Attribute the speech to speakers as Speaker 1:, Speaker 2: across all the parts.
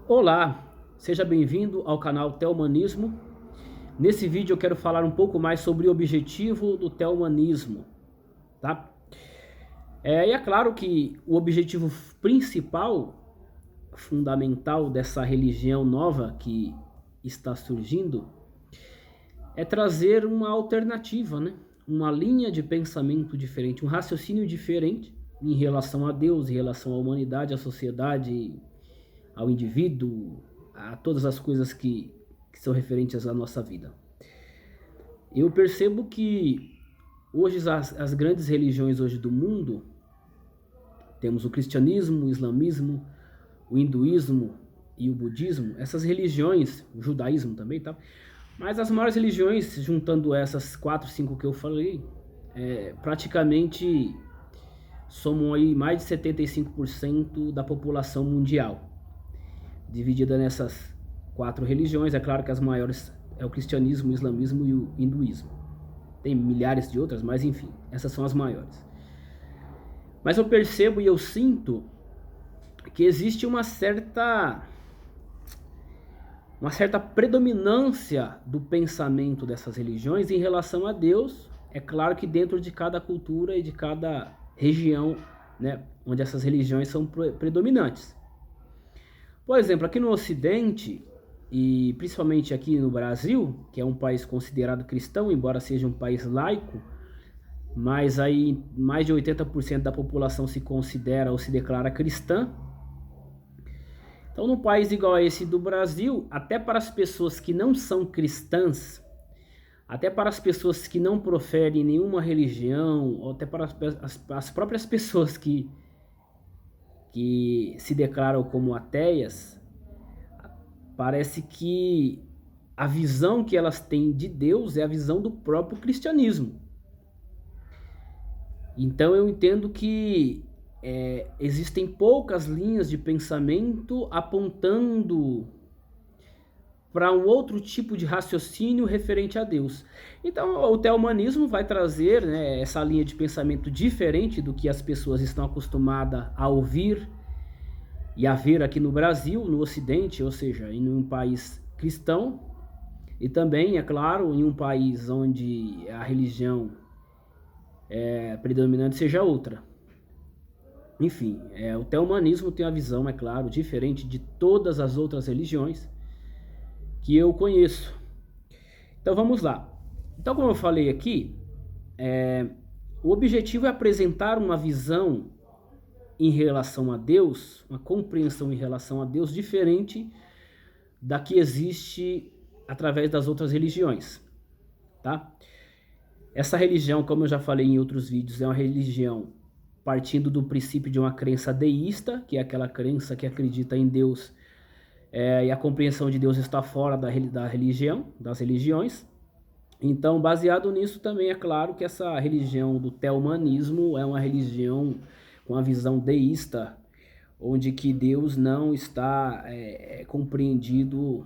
Speaker 1: Olá, seja bem-vindo ao canal Telmanismo. Nesse vídeo eu quero falar um pouco mais sobre o objetivo do telmanismo, tá? E é claro que o objetivo principal, fundamental dessa religião nova que está surgindo é trazer uma alternativa, né? Uma linha de pensamento diferente, um raciocínio diferente em relação a Deus, em relação à humanidade, à sociedade, ao indivíduo, a todas as coisas que são referentes à nossa vida. Eu percebo que hoje as grandes religiões hoje do mundo, temos o cristianismo, o islamismo, o hinduísmo e o budismo, essas religiões, o judaísmo também, tá? Mas as maiores religiões, juntando essas 4, 5 que eu falei, praticamente somam aí mais de 75% da população mundial, dividida nessas 4 religiões. É claro que as maiores é o cristianismo, o islamismo e o hinduísmo. Tem milhares de outras, mas enfim, essas são as maiores. Mas eu percebo e eu sinto que existe uma certa predominância do pensamento dessas religiões em relação a Deus. É claro que dentro de cada cultura e de cada região, né, onde essas religiões são predominantes. Por exemplo, aqui no Ocidente, e principalmente aqui no Brasil, que é um país considerado cristão, embora seja um país laico, mas aí mais de 80% da população se considera ou se declara cristã. Então, num país igual a esse do Brasil, até para as pessoas que não são cristãs, até para as pessoas que não proferem nenhuma religião, ou até para as próprias pessoas que se declaram como ateias, parece que a visão que elas têm de Deus é a visão do próprio cristianismo. Então eu entendo que existem poucas linhas de pensamento apontando para um outro tipo de raciocínio referente a Deus. Então o telmanismo vai trazer, né, essa linha de pensamento diferente do que as pessoas estão acostumadas a ouvir e a ver aqui no Brasil, no Ocidente, ou seja, em um país cristão, e também, é claro, em um país onde a religião predominante seja outra. Enfim, o telmanismo tem uma visão, é claro, diferente de todas as outras religiões que eu conheço. Então vamos lá. Então, como eu falei aqui, o objetivo é apresentar uma visão em relação a Deus, uma compreensão em relação a Deus diferente da que existe através das outras religiões, tá? Essa religião, como eu já falei em outros vídeos, é uma religião partindo do princípio de uma crença deísta, que é aquela crença que acredita em Deus, e a compreensão de Deus está fora da religião, das religiões. Então, baseado nisso, também é claro que essa religião do telmanismo é uma religião com a visão deísta, onde que Deus não está compreendido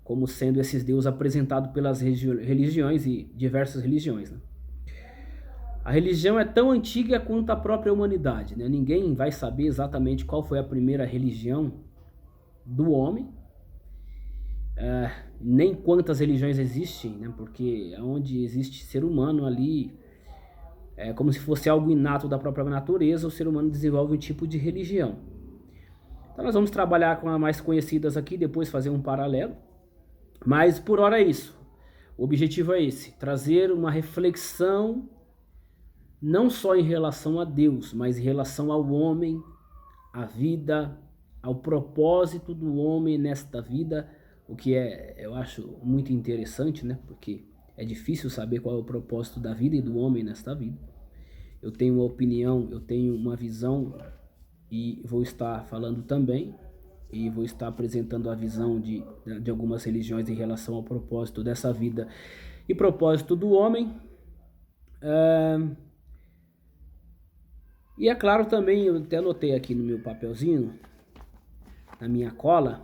Speaker 1: como sendo esses Deus apresentado pelas religiões e diversas religiões, né? A religião é tão antiga quanto a própria humanidade, né? Ninguém vai saber exatamente qual foi a primeira religião do homem, nem quantas religiões existem, né? Porque onde existe ser humano ali, é como se fosse algo inato da própria natureza, o ser humano desenvolve um tipo de religião. Então nós vamos trabalhar com as mais conhecidas aqui, depois fazer um paralelo. Mas por hora é isso. O objetivo é esse, trazer uma reflexão não só em relação a Deus, mas em relação ao homem, à vida, ao propósito do homem nesta vida, o que eu acho muito interessante, né? Porque é difícil saber qual é o propósito da vida e do homem nesta vida. Eu tenho uma opinião, eu tenho uma visão e vou estar falando também, e vou estar apresentando a visão de algumas religiões em relação ao propósito dessa vida e propósito do homem. E é claro também, eu até anotei aqui no meu papelzinho, na minha cola,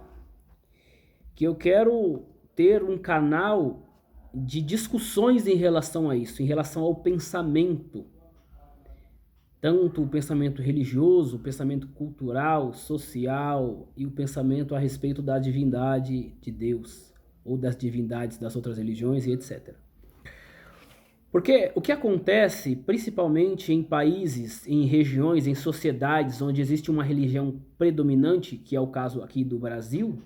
Speaker 1: que eu quero ter um canal de discussões em relação a isso, em relação ao pensamento tanto o pensamento religioso, o pensamento cultural, social e o pensamento a respeito da divindade de Deus ou das divindades das outras religiões e etc. Porque o que acontece, principalmente em países, em regiões, em sociedades onde existe uma religião predominante, que é o caso aqui do Brasil,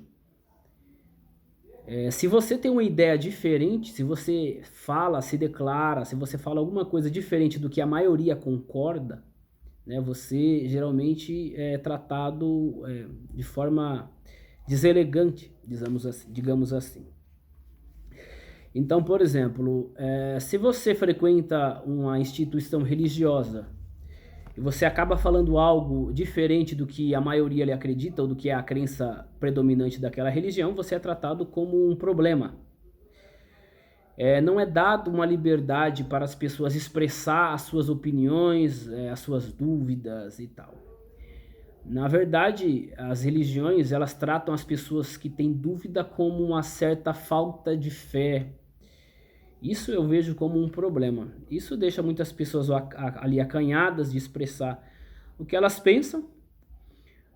Speaker 1: se você tem uma ideia diferente, se você fala, se declara, se você fala alguma coisa diferente do que a maioria concorda, né, você geralmente é tratado de forma deselegante, digamos assim. Então, por exemplo, se você frequenta uma instituição religiosa e você acaba falando algo diferente do que a maioria lhe acredita ou do que é a crença predominante daquela religião, você é tratado como um problema. Não é dado uma liberdade para as pessoas expressar as suas opiniões, as suas dúvidas e tal. Na verdade, as religiões, elas tratam as pessoas que têm dúvida como uma certa falta de fé. Isso eu vejo como um problema. Isso deixa muitas pessoas ali acanhadas de expressar o que elas pensam.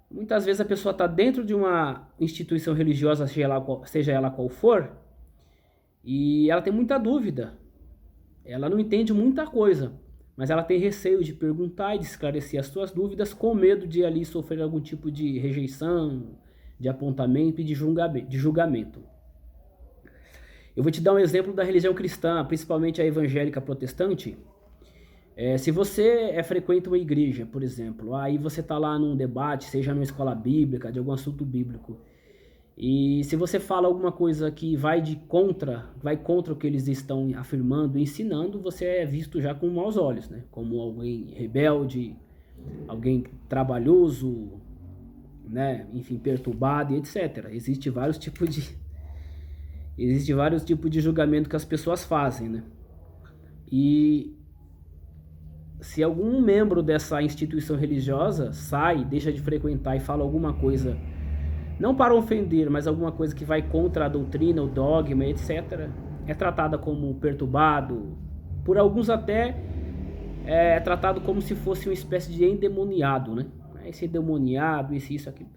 Speaker 1: Muitas vezes a pessoa está dentro de uma instituição religiosa, seja ela qual for, e ela tem muita dúvida. Ela não entende muita coisa, mas ela tem receio de perguntar e de esclarecer as suas dúvidas com medo de ali sofrer algum tipo de rejeição, de apontamento e de julgamento. Eu vou te dar um exemplo da religião cristã, principalmente a evangélica protestante. Se você frequenta uma igreja, por exemplo, aí você está lá num debate, seja numa escola bíblica, de algum assunto bíblico, e se você fala alguma coisa que vai contra o que eles estão afirmando e ensinando, você é visto já com maus olhos, né? Como alguém rebelde, alguém trabalhoso, né? Enfim, perturbado e etc. Existem vários tipos de julgamento que as pessoas fazem, né? E se algum membro dessa instituição religiosa sai, deixa de frequentar e fala alguma coisa, não para ofender, mas alguma coisa que vai contra a doutrina, o dogma, etc., é tratada como perturbado, por alguns até é tratado como se fosse uma espécie de endemoniado, né? Esse endemoniado, isso, aquilo.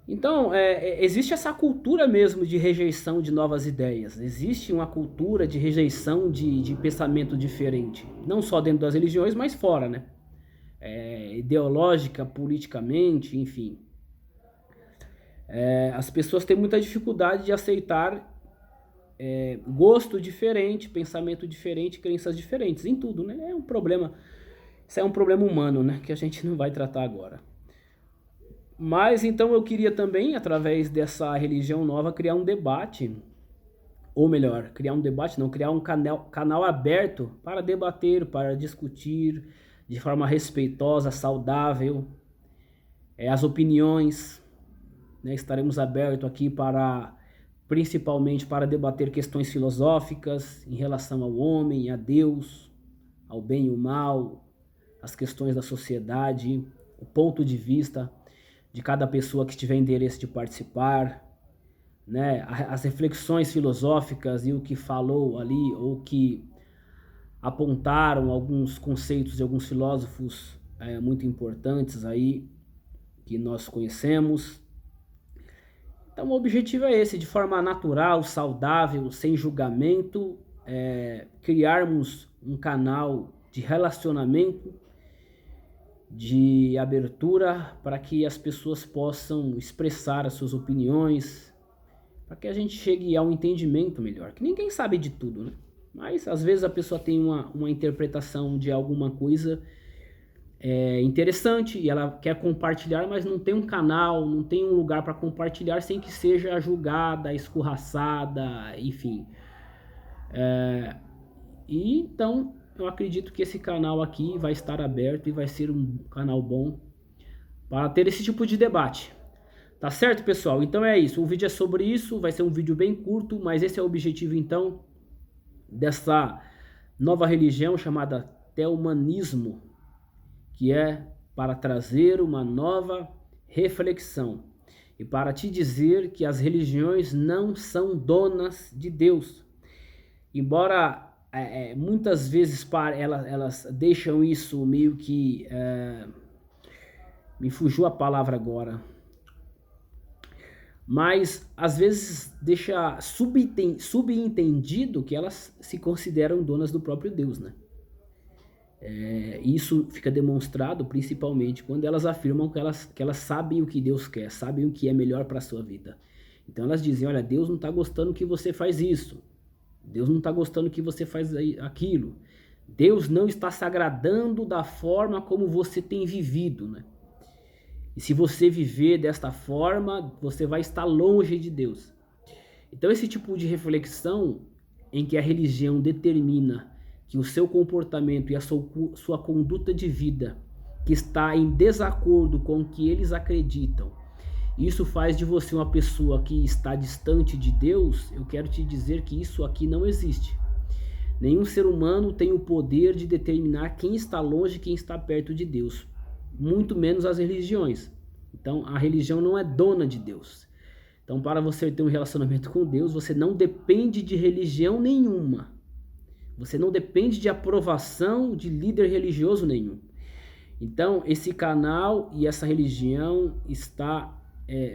Speaker 1: Então, existe essa cultura mesmo de rejeição de novas ideias. Existe uma cultura de rejeição de pensamento diferente. Não só dentro das religiões, mas fora, né? Ideológica, politicamente, enfim. As pessoas têm muita dificuldade de aceitar gosto diferente, pensamento diferente, crenças diferentes, em tudo, né? É um problema, isso é um problema humano, né? Que a gente não vai tratar agora. Mas então eu queria também, através dessa religião nova, criar um debate, ou melhor, criar um canal aberto para debater, para discutir de forma respeitosa, saudável, as opiniões, né? Estaremos abertos aqui principalmente para debater questões filosóficas em relação ao homem, a Deus, ao bem e ao mal, as questões da sociedade, o ponto de vista de cada pessoa que tiver interesse de participar, né? As reflexões filosóficas e o que falou ali, ou que apontaram alguns conceitos de alguns filósofos muito importantes aí, que nós conhecemos. Então o objetivo é esse, de forma natural, saudável, sem julgamento, criarmos um canal de relacionamento, de abertura, para que as pessoas possam expressar as suas opiniões, para que a gente chegue a um entendimento melhor, que ninguém sabe de tudo, né? Mas às vezes a pessoa tem uma interpretação de alguma coisa interessante e ela quer compartilhar, mas não tem um canal, não tem um lugar para compartilhar sem que seja julgada, escorraçada, enfim. E então eu acredito que esse canal aqui vai estar aberto e vai ser um canal bom para ter esse tipo de debate. Tá certo, pessoal? Então é isso. O vídeo é sobre isso, vai ser um vídeo bem curto, mas esse é o objetivo então dessa nova religião chamada teomanismo, que é para trazer uma nova reflexão e para te dizer que as religiões não são donas de Deus. Embora muitas vezes elas deixam isso meio que... me fugiu a palavra agora. Mas, às vezes, deixa subentendido que elas se consideram donas do próprio Deus, né? Isso fica demonstrado principalmente quando elas afirmam que elas sabem o que Deus quer, sabem o que é melhor para a sua vida. Então elas dizem, olha, Deus não está gostando que você faz isso. Deus não está gostando que você faz aquilo. Deus não está se agradando da forma como você tem vivido, né? E se você viver desta forma, você vai estar longe de Deus. Então esse tipo de reflexão em que a religião determina que o seu comportamento e a sua conduta de vida que está em desacordo com o que eles acreditam, isso faz de você uma pessoa que está distante de Deus, eu quero te dizer que isso aqui não existe. Nenhum ser humano tem o poder de determinar quem está longe e quem está perto de Deus, muito menos as religiões. Então a religião não é dona de Deus. Então para você ter um relacionamento com Deus, você não depende de religião nenhuma. Você não depende de aprovação de líder religioso nenhum. Então esse canal e essa religião está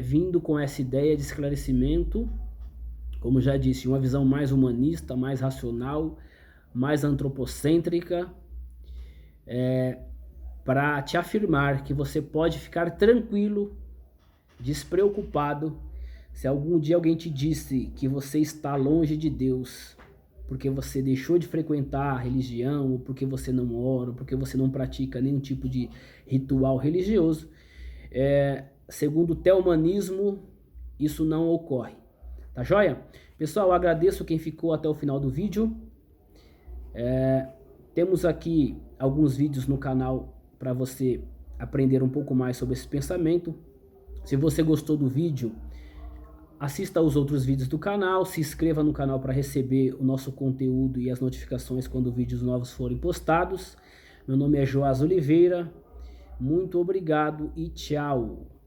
Speaker 1: vindo com essa ideia de esclarecimento, como já disse, uma visão mais humanista, mais racional, mais antropocêntrica, para te afirmar que você pode ficar tranquilo, despreocupado, se algum dia alguém te disse que você está longe de Deus, porque você deixou de frequentar a religião, ou porque você não ora, ou porque você não pratica nenhum tipo de ritual religioso, segundo o teomanismo, isso não ocorre. Tá joia? Pessoal, eu agradeço quem ficou até o final do vídeo. Temos aqui alguns vídeos no canal para você aprender um pouco mais sobre esse pensamento. Se você gostou do vídeo, assista aos outros vídeos do canal, se inscreva no canal para receber o nosso conteúdo e as notificações quando vídeos novos forem postados. Meu nome é Joás Oliveira, muito obrigado e tchau!